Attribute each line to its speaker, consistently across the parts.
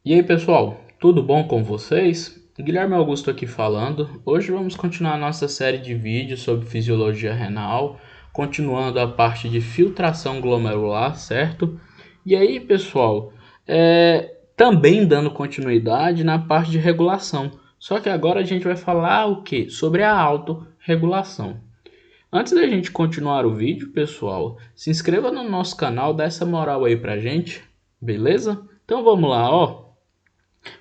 Speaker 1: E aí pessoal, tudo bom com vocês? Guilherme Augusto aqui falando. Hoje vamos continuar nossa série de vídeos sobre fisiologia renal, continuando a parte de filtração glomerular, certo? E aí pessoal, também dando continuidade na parte de regulação, só que agora a gente vai falar o que? Sobre a autorregulação. Antes da gente continuar o vídeo, pessoal, se inscreva no nosso canal, dá essa moral aí pra gente, beleza? Então vamos lá, ó.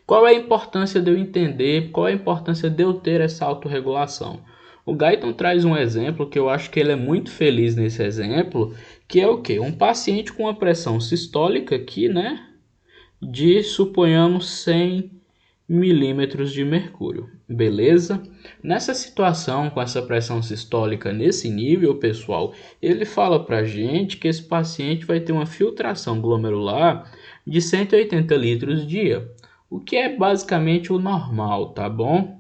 Speaker 1: Qual é a importância de eu entender, qual é a importância de eu ter essa autorregulação? O Guyton traz um exemplo que eu acho que ele é muito feliz nesse exemplo, que é o quê? Um paciente com uma pressão sistólica aqui, né? De, suponhamos, 100 milímetros de mercúrio, beleza? Nessa situação, com essa pressão sistólica nesse nível, pessoal, ele fala pra gente que esse paciente vai ter uma filtração glomerular de 180 litros dia, o que é basicamente o normal, tá bom?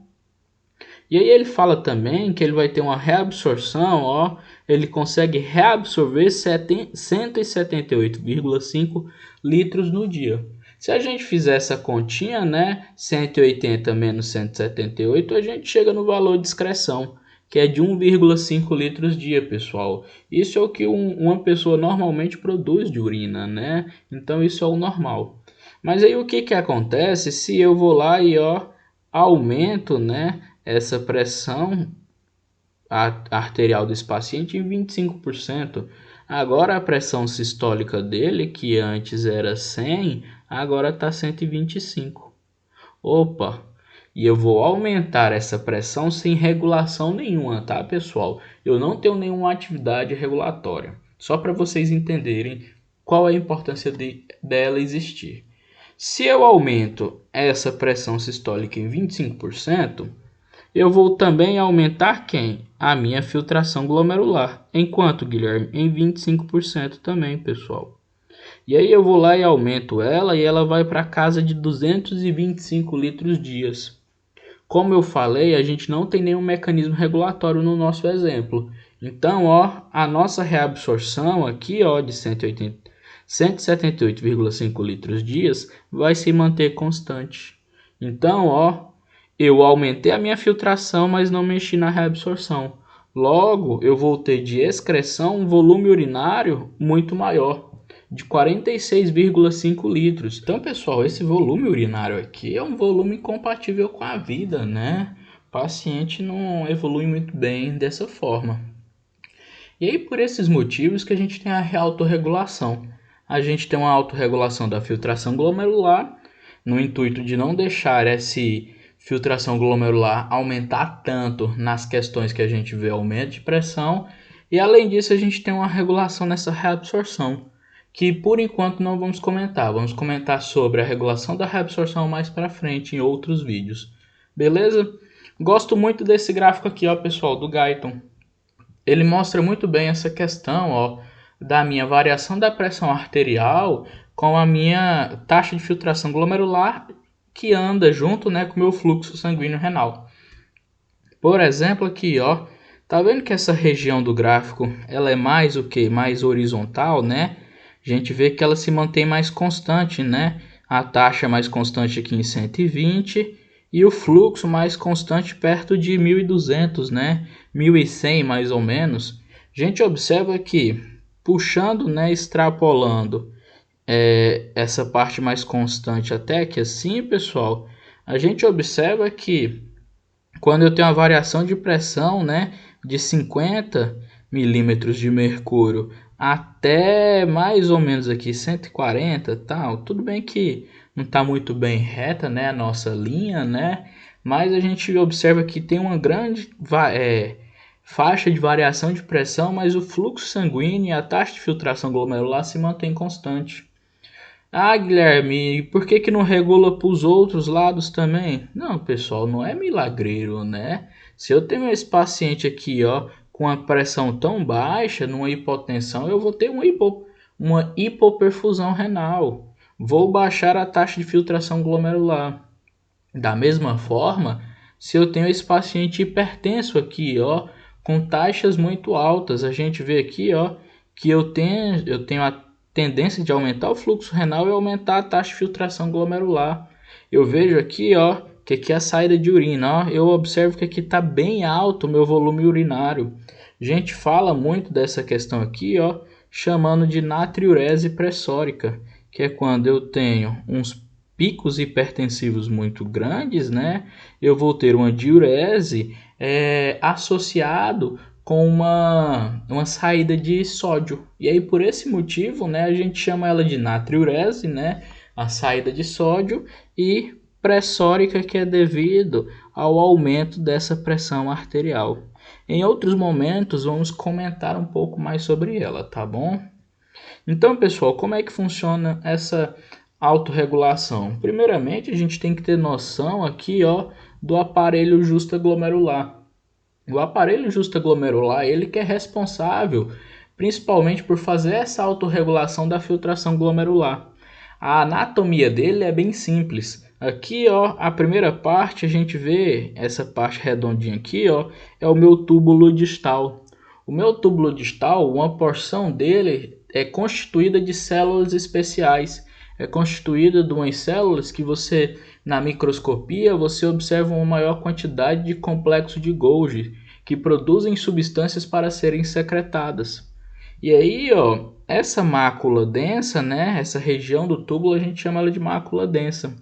Speaker 1: E aí ele fala também que ele vai ter uma reabsorção, ó, ele consegue reabsorver 178,5 litros no dia. Se a gente fizer essa continha, né, 180 menos 178, a gente chega no valor de excreção, que é de 1,5 litros dia, pessoal. Isso é o que uma pessoa normalmente produz de urina, né? Então isso é o normal. Mas aí o que que acontece se eu vou lá e ó, aumento, né, essa pressão arterial desse paciente em 25%. Agora a pressão sistólica dele, que antes era 100, agora está 125. Opa! E eu vou aumentar essa pressão sem regulação nenhuma, tá, pessoal? Eu não tenho nenhuma atividade regulatória. Só para vocês entenderem qual é a importância dela existir. Se eu aumento essa pressão sistólica em 25%, eu vou também aumentar quem? A minha filtração glomerular. Enquanto, Guilherme, em 25% também, pessoal. E aí eu vou lá e aumento ela e ela vai para casa de 225 litros dias. Como eu falei, a gente não tem nenhum mecanismo regulatório no nosso exemplo. Então, ó, a nossa reabsorção aqui, ó, de 178,5 litros dias vai se manter constante. Então, ó, eu aumentei a minha filtração, mas não mexi na reabsorção. Logo, eu vou ter de excreção um volume urinário muito maior, de 46,5 litros. Então, pessoal, esse volume urinário aqui é um volume compatível com a vida, né? O paciente não evolui muito bem dessa forma. E aí, por esses motivos que a gente tem a autorregulação. A gente tem uma autorregulação da filtração glomerular, no intuito de não deixar essa filtração glomerular aumentar tanto nas questões que a gente vê aumento de pressão. E além disso, a gente tem uma regulação nessa reabsorção, que por enquanto não vamos comentar. Vamos comentar sobre a regulação da reabsorção mais para frente em outros vídeos. Beleza? Gosto muito desse gráfico aqui, ó, pessoal, do Guyton. Ele mostra muito bem essa questão, ó, da minha variação da pressão arterial com a minha taxa de filtração glomerular que anda junto, né, com o meu fluxo sanguíneo renal. Por exemplo, aqui, ó, tá vendo que essa região do gráfico, ela é mais o que? Mais horizontal, né? A gente vê que ela se mantém mais constante, né? A taxa mais constante aqui em 120 e o fluxo mais constante perto de 1200, né? 1100 mais ou menos. A gente observa que puxando, né, extrapolando essa parte mais constante até que assim, pessoal, a gente observa que quando eu tenho uma variação de pressão, né, de 50 milímetros de mercúrio até mais ou menos aqui 140, tal, tudo bem que não está muito bem reta, né, a nossa linha, né, mas a gente observa que tem uma grande faixa de variação de pressão, mas o fluxo sanguíneo e a taxa de filtração glomerular se mantém constante. Ah, Guilherme, por que que não regula para os outros lados também? Não, pessoal, não é milagreiro, né? Se eu tenho esse paciente aqui, ó, com a pressão tão baixa, numa hipotensão, eu vou ter uma hipoperfusão renal. Vou baixar a taxa de filtração glomerular. Da mesma forma, se eu tenho esse paciente hipertenso aqui, ó, com taxas muito altas, a gente vê aqui, ó, que eu tenho a tendência de aumentar o fluxo renal e aumentar a taxa de filtração glomerular. eu vejo aqui, ó, que aqui é a saída de urina, ó, eu observo que aqui está bem alto o meu volume urinário. A gente fala muito dessa questão aqui, ó, chamando de natriurese pressórica, que é quando eu tenho uns picos hipertensivos muito grandes, né? Eu vou ter uma diurese associado com uma saída de sódio. E aí, por esse motivo, né, a gente chama ela de natriurese, né, a saída de sódio, e pressórica, que é devido ao aumento dessa pressão arterial. Em outros momentos, vamos comentar um pouco mais sobre ela, tá bom? Então, pessoal, como é que funciona essa autorregulação? Primeiramente, a gente tem que ter noção aqui, ó, do aparelho justaglomerular. O aparelho justaglomerular, ele que é responsável principalmente por fazer essa autorregulação da filtração glomerular. A anatomia dele é bem simples. Aqui, ó, a primeira parte a gente vê essa parte redondinha aqui, ó, é o meu túbulo distal. O meu túbulo distal, uma porção dele é constituída de células especiais. É constituída de umas células que você, na microscopia, você observa uma maior quantidade de complexo de Golgi, que produzem substâncias para serem secretadas. E aí, ó, essa mácula densa, né, essa região do túbulo, a gente chama ela de mácula densa.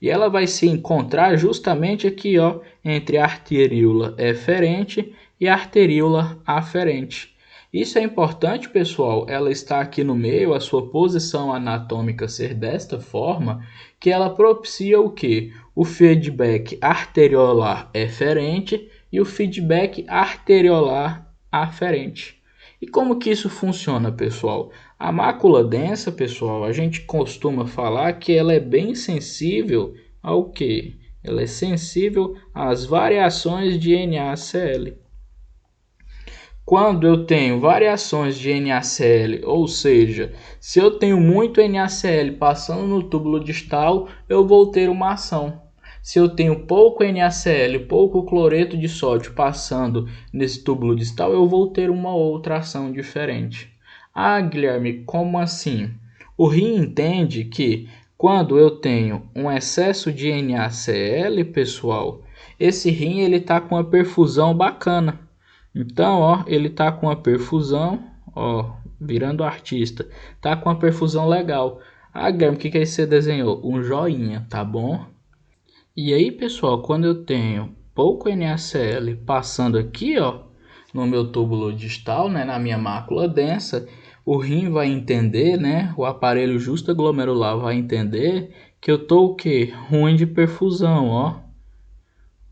Speaker 1: E ela vai se encontrar justamente aqui, ó, entre a arteríola eferente e a arteríola aferente. Isso é importante, pessoal, ela está aqui no meio, a sua posição anatômica ser desta forma, que ela propicia o quê? O feedback arteriolar eferente e o feedback arteriolar aferente. E como que isso funciona, pessoal? A mácula densa, pessoal, a gente costuma falar que ela é bem sensível ao quê? Ela é sensível às variações de NaCl. Quando eu tenho variações de NaCl, ou seja, se eu tenho muito NaCl passando no túbulo distal, eu vou ter uma ação. Se eu tenho pouco NaCl, pouco cloreto de sódio passando nesse túbulo distal, eu vou ter uma outra ação diferente. Ah, Guilherme, como assim? O rim entende que quando eu tenho um excesso de NaCl, pessoal, esse rim ele está com uma perfusão bacana. Então, ó, ele tá com a perfusão, ó, virando artista, tá com a perfusão legal. Ah, Guilherme, o que aí você desenhou? Um joinha, tá bom? E aí, pessoal, quando eu tenho pouco NaCl passando aqui, ó, no meu túbulo distal, né, na minha mácula densa, o rim vai entender, né, o aparelho justaglomerular vai entender que eu tô o quê? Ruim de perfusão, ó.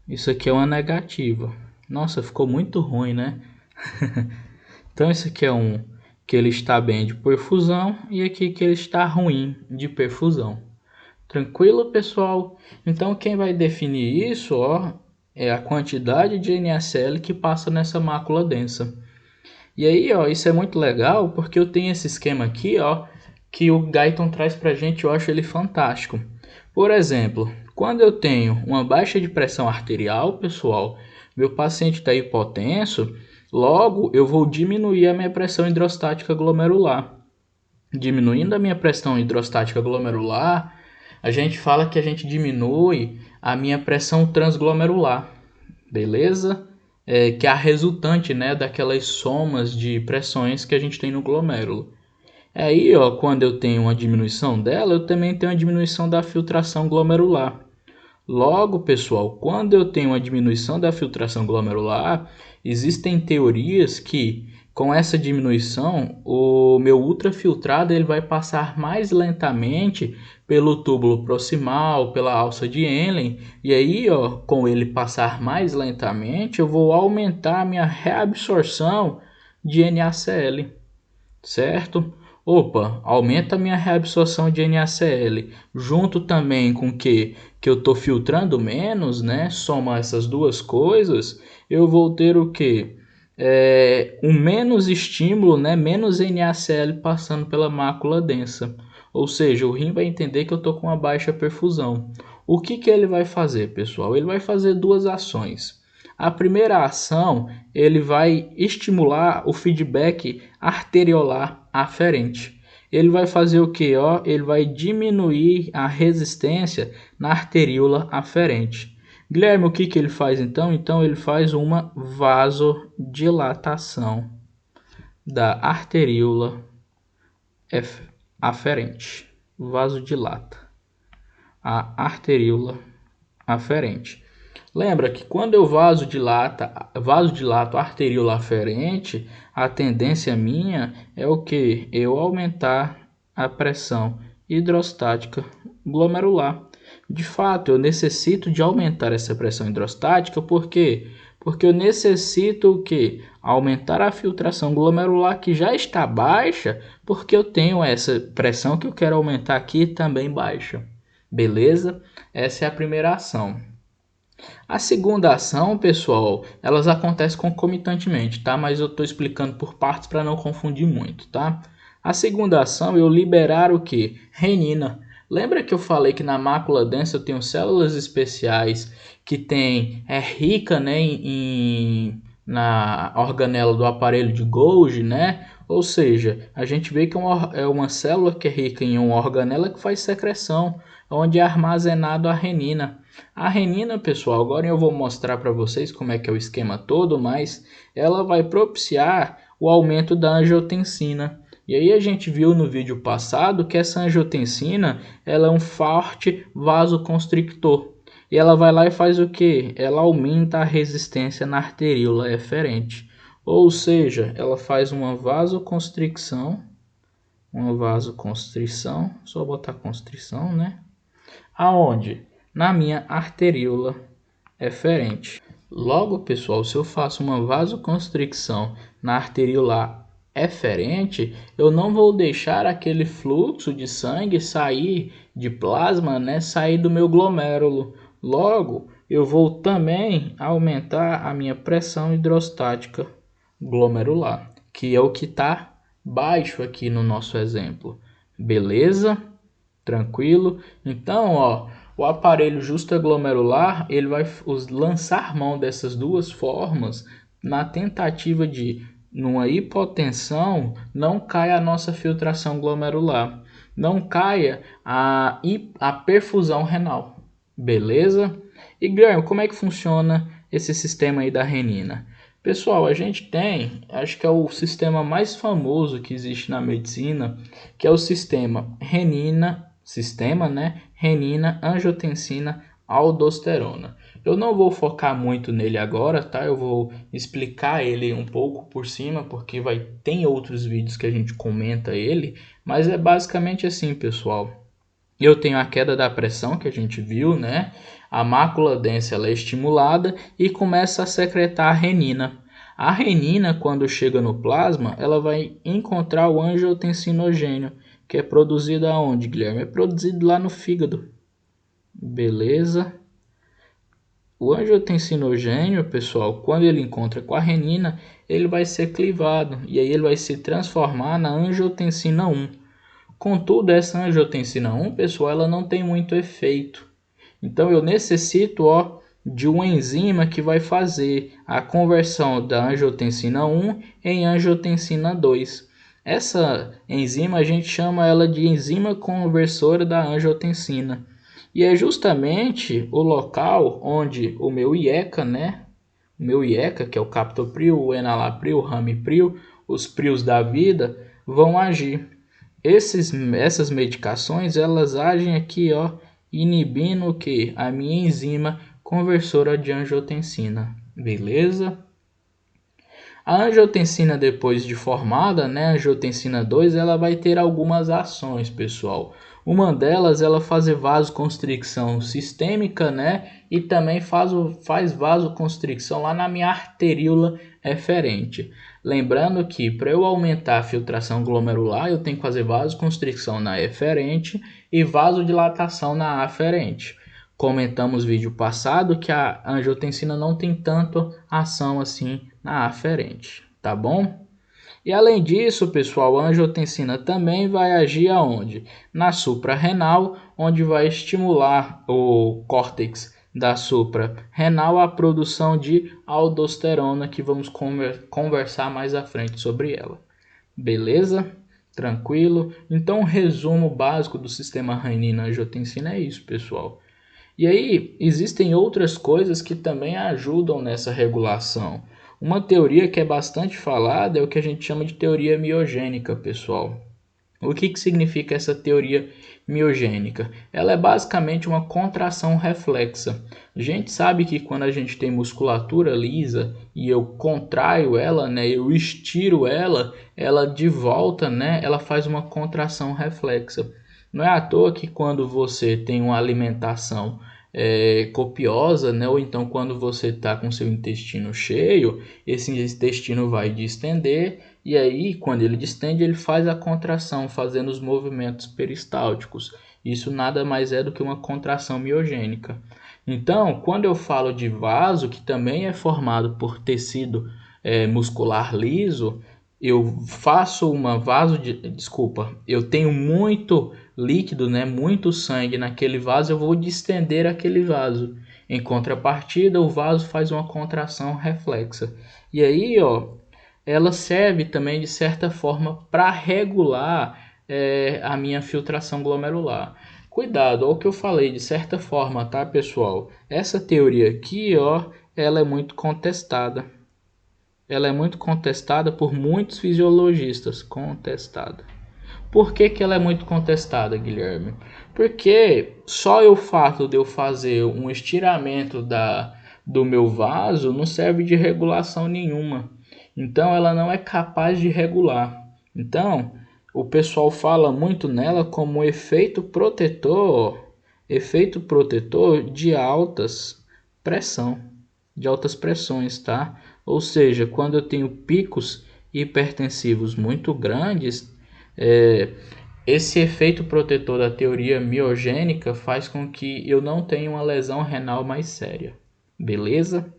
Speaker 1: Isso aqui é uma negativa. Nossa, ficou muito ruim, né? Então esse aqui é um que ele está bem de perfusão e aqui que ele está ruim de perfusão. Tranquilo, pessoal? Então quem vai definir isso, ó, é a quantidade de NaCl que passa nessa mácula densa. E aí, ó, isso é muito legal porque eu tenho esse esquema aqui, ó, que o Guyton traz pra gente, eu acho ele fantástico. Por exemplo, quando eu tenho uma baixa de pressão arterial, pessoal, meu paciente está hipotenso, logo eu vou diminuir a minha pressão hidrostática glomerular. Diminuindo a minha pressão hidrostática glomerular, a gente fala que a gente diminui a minha pressão transglomerular, beleza? Que é a resultante, né, daquelas somas de pressões que a gente tem no glomérulo. Aí, ó, quando eu tenho uma diminuição dela, eu também tenho uma diminuição da filtração glomerular. Logo, pessoal, quando eu tenho uma diminuição da filtração glomerular, existem teorias que com essa diminuição, o meu ultrafiltrado ele vai passar mais lentamente pelo túbulo proximal, pela alça de Henle, e aí, ó, com ele passar mais lentamente, eu vou aumentar a minha reabsorção de NaCl, certo? Opa, aumenta a minha reabsorção de NaCl, junto também com que eu estou filtrando menos, né? Soma essas duas coisas, eu vou ter o que? Um menos estímulo, né? Menos NaCl passando pela mácula densa. Ou seja, o rim vai entender que eu estou com uma baixa perfusão. O que ele vai fazer, pessoal? Ele vai fazer duas ações. A primeira ação, ele vai estimular o feedback arteriolar aferente. ele vai fazer o que? Ele vai diminuir a resistência na arteríola aferente. Guilherme, o que ele faz então? Então ele faz uma vasodilatação da arteríola aferente. Vasodilata a arteríola aferente. Lembra que quando eu vasodilato a arteríola aferente, a tendência minha é o que? Eu aumentar a pressão hidrostática glomerular. De fato, eu necessito de aumentar essa pressão hidrostática, por quê? Porque eu necessito o quê? Aumentar a filtração glomerular que já está baixa, porque eu tenho essa pressão que eu quero aumentar aqui também baixa. Beleza? Essa é a primeira ação. A segunda ação, pessoal, elas acontecem concomitantemente, tá? Mas eu estou explicando por partes para não confundir muito, tá? A segunda ação é eu liberar o que? Renina. Lembra que eu falei que na mácula densa eu tenho células especiais que é rica, né, na organela do aparelho de Golgi, né? Ou seja, a gente vê que é uma célula que é rica em uma organela que faz secreção, onde é armazenado a renina. A renina, pessoal, agora eu vou mostrar para vocês como é que é o esquema todo, mas ela vai propiciar o aumento da angiotensina. E aí a gente viu no vídeo passado que essa angiotensina ela é um forte vasoconstrictor. E ela vai lá e faz o que? Ela aumenta a resistência na arteríola eferente. Ou seja, ela faz uma vasoconstrição, só botar constrição, né? Aonde? Na minha arteríola eferente. Logo, pessoal, se eu faço uma vasoconstricção na arteríola eferente, eu não vou deixar aquele fluxo de sangue sair de plasma, né, sair do meu glomérulo. Logo, eu vou também aumentar a minha pressão hidrostática glomerular, que é o que está baixo aqui no nosso exemplo. Beleza? Tranquilo? Então, o aparelho justaglomerular ele vai lançar mão dessas duas formas na tentativa de, numa hipotensão, não caia a nossa filtração glomerular, não caia a perfusão renal. Beleza? E Guilherme, como é que funciona esse sistema aí da renina? Pessoal, a gente tem, acho que é o sistema mais famoso que existe na medicina, que é o sistema renina, angiotensina, aldosterona. Eu não vou focar muito nele agora, tá? Eu vou explicar ele um pouco por cima, porque tem outros vídeos que a gente comenta ele, mas é basicamente assim, pessoal. Eu tenho a queda da pressão que a gente viu, né? A mácula densa ela é estimulada e começa a secretar a renina. A renina, quando chega no plasma, ela vai encontrar o angiotensinogênio, que é produzido aonde, Guilherme? É produzido lá no fígado. Beleza? O angiotensinogênio, pessoal, quando ele encontra com a renina, ele vai ser clivado e aí ele vai se transformar na angiotensina 1. Contudo, essa angiotensina 1, pessoal, ela não tem muito efeito. Então eu necessito, de uma enzima que vai fazer a conversão da angiotensina 1 em angiotensina 2. Essa enzima a gente chama ela de enzima conversora da angiotensina. E é justamente o local onde o meu IECA, né? O meu IECA, que é o captopril, o enalapril, o ramipril, os prios da vida, vão agir. Essas medicações, elas agem aqui, inibindo o que? A minha enzima conversora de angiotensina. Beleza? A angiotensina, depois de formada, né, a angiotensina 2, ela vai ter algumas ações, pessoal. Uma delas, ela fazer vasoconstricção sistêmica, né, e também faz vasoconstricção lá na minha arteríola eferente. Lembrando que para eu aumentar a filtração glomerular, eu tenho que fazer vasoconstricção na eferente e vasodilatação na aferente. Comentamos no vídeo passado que a angiotensina não tem tanto ação assim na aferente, tá bom? E além disso, pessoal, a angiotensina também vai agir aonde? Na suprarrenal, onde vai estimular o córtex da suprarrenal a produção de aldosterona, que vamos conversar mais à frente sobre ela. Beleza? Tranquilo? Então, o resumo básico do sistema renina-angiotensina é isso, pessoal. E aí, existem outras coisas que também ajudam nessa regulação. Uma teoria que é bastante falada é o que a gente chama de teoria miogênica, pessoal. O que significa essa teoria miogênica? Ela é basicamente uma contração reflexa. A gente sabe que quando a gente tem musculatura lisa e eu contraio ela, né, eu estiro ela, ela de volta, né, ela faz uma contração reflexa. Não é à toa que quando você tem uma alimentação copiosa, né, ou então quando você está com seu intestino cheio, esse intestino vai distender e aí, quando ele distende, ele faz a contração, fazendo os movimentos peristálticos. Isso nada mais é do que uma contração miogênica. Então, quando eu falo de vaso, que também é formado por tecido muscular liso, eu faço uma desculpa, eu tenho muito líquido, né, muito sangue naquele vaso, eu vou distender aquele vaso. Em contrapartida, o vaso faz uma contração reflexa. E aí, ó, ela serve também de certa forma para regular a minha filtração glomerular. Cuidado, olha o que eu falei, de certa forma, tá, pessoal? Essa teoria aqui, ó, ela é muito contestada. Ela é muito contestada por muitos fisiologistas. Contestada. Por que ela é muito contestada, Guilherme? Porque só o fato de eu fazer um estiramento do meu vaso não serve de regulação nenhuma. Então ela não é capaz de regular. Então o pessoal fala muito nela como efeito protetor de de altas pressões, tá? Ou seja, quando eu tenho picos hipertensivos muito grandes, é, esse efeito protetor da teoria miogênica faz com que eu não tenha uma lesão renal mais séria. Beleza?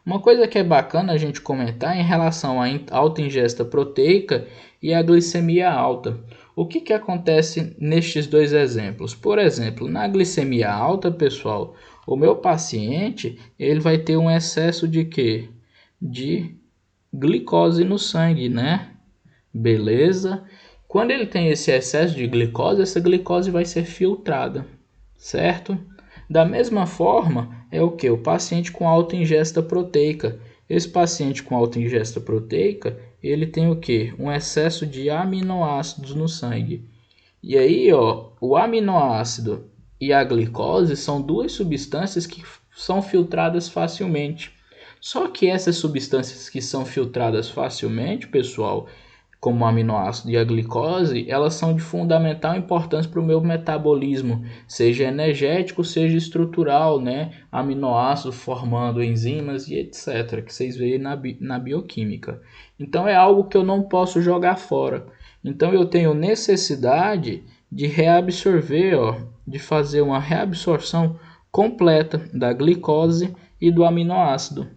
Speaker 1: Uma coisa que é bacana a gente comentar é em relação à alta ingesta proteica e à glicemia alta. O que acontece nestes dois exemplos? Por exemplo, na glicemia alta, pessoal, o meu paciente ele vai ter um excesso de quê? De glicose no sangue, né? Beleza? Quando ele tem esse excesso de glicose, essa glicose vai ser filtrada, certo? Da mesma forma, é o que? O paciente com alta ingesta proteica. Esse paciente com alta ingesta proteica, ele tem o que? Um excesso de aminoácidos no sangue. E aí, ó, o aminoácido e a glicose são duas substâncias que são filtradas facilmente. Só que essas substâncias que são filtradas facilmente, pessoal, como o aminoácido e a glicose, elas são de fundamental importância para o meu metabolismo, seja energético, seja estrutural, né? Aminoácido formando enzimas e etc., que vocês veem na bioquímica. Então é algo que eu não posso jogar fora. Então eu tenho necessidade de reabsorver, ó, de fazer uma reabsorção completa da glicose e do aminoácido.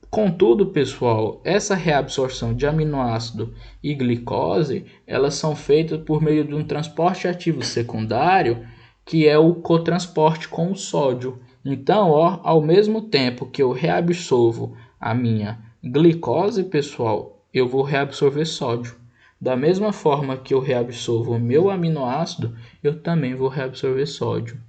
Speaker 1: Contudo, pessoal, essa reabsorção de aminoácido e glicose, elas são feitas por meio de um transporte ativo secundário, que é o cotransporte com o sódio. Então, ó, ao mesmo tempo que eu reabsorvo a minha glicose, pessoal, eu vou reabsorver sódio. Da mesma forma que eu reabsorvo o meu aminoácido, eu também vou reabsorver sódio.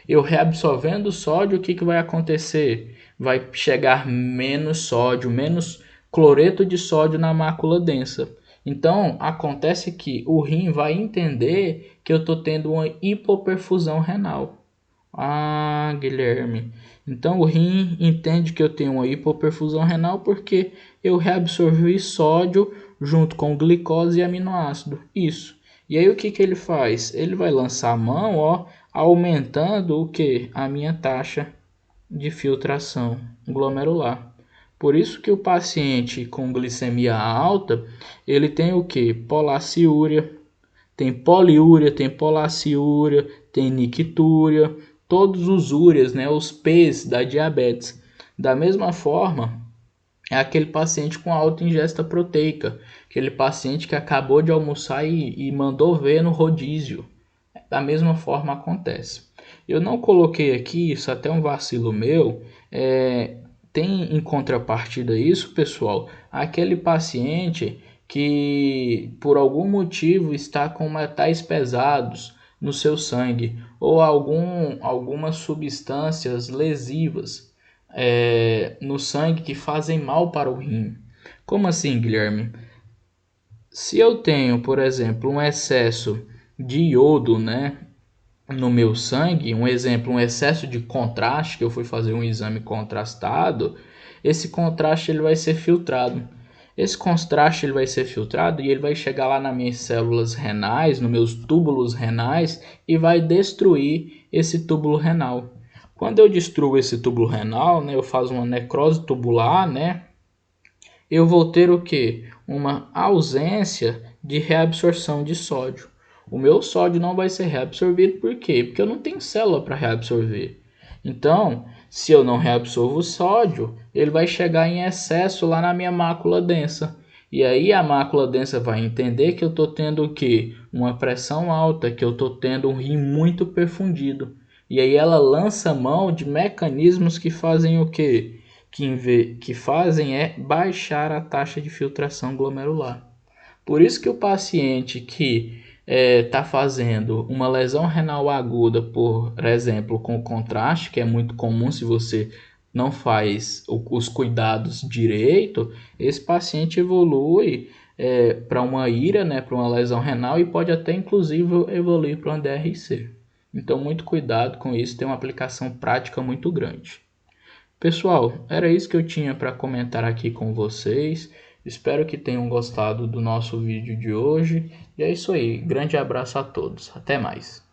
Speaker 1: Eu reabsorvendo sódio, o que vai acontecer? Vai chegar menos sódio, menos cloreto de sódio na mácula densa. Então, acontece que o rim vai entender que eu estou tendo uma hipoperfusão renal. Ah, Guilherme. Então, o rim entende que eu tenho uma hipoperfusão renal porque eu reabsorvi sódio junto com glicose e aminoácido. Isso. E aí, o que ele faz? Ele vai lançar a mão, ó, aumentando o que? A minha taxa de filtração glomerular. Por isso que o paciente com glicemia alta, ele tem o que? Polaciúria, tem poliúria, tem polaciúria, tem nictúria, todos os úrias, né, os P's da diabetes. Da mesma forma, é aquele paciente com alta ingesta proteica, aquele paciente que acabou de almoçar e mandou ver no rodízio. Da mesma forma acontece. Eu não coloquei aqui, isso até é um vacilo meu, tem em contrapartida isso, pessoal, aquele paciente que por algum motivo está com metais pesados no seu sangue ou algumas substâncias lesivas no sangue que fazem mal para o rim. Como assim, Guilherme? Se eu tenho, por exemplo, um excesso de iodo, né, no meu sangue, um exemplo, um excesso de contraste, que eu fui fazer um exame contrastado, esse contraste ele vai ser filtrado. Esse contraste ele vai ser filtrado e ele vai chegar lá nas minhas células renais, nos meus túbulos renais e vai destruir esse túbulo renal. Quando eu destruo esse túbulo renal, né, eu faço uma necrose tubular, né, eu vou ter o que? Uma ausência de reabsorção de sódio. O meu sódio não vai ser reabsorvido, por quê? Porque eu não tenho célula para reabsorver. Então, se eu não reabsorvo o sódio, ele vai chegar em excesso lá na minha mácula densa. E aí a mácula densa vai entender que eu estou tendo o quê? Uma pressão alta, que eu estou tendo um rim muito perfundido. E aí ela lança mão de mecanismos que fazem o quê? Que fazem é baixar a taxa de filtração glomerular. Por isso que o paciente que está fazendo uma lesão renal aguda, por exemplo, com contraste, que é muito comum se você não faz os cuidados direito, esse paciente evolui para uma IRA, né, para uma lesão renal e pode até inclusive evoluir para uma DRC. Então, muito cuidado com isso, tem uma aplicação prática muito grande. Pessoal, era isso que eu tinha para comentar aqui com vocês. Espero que tenham gostado do nosso vídeo de hoje. E é isso aí. Grande abraço a todos. Até mais.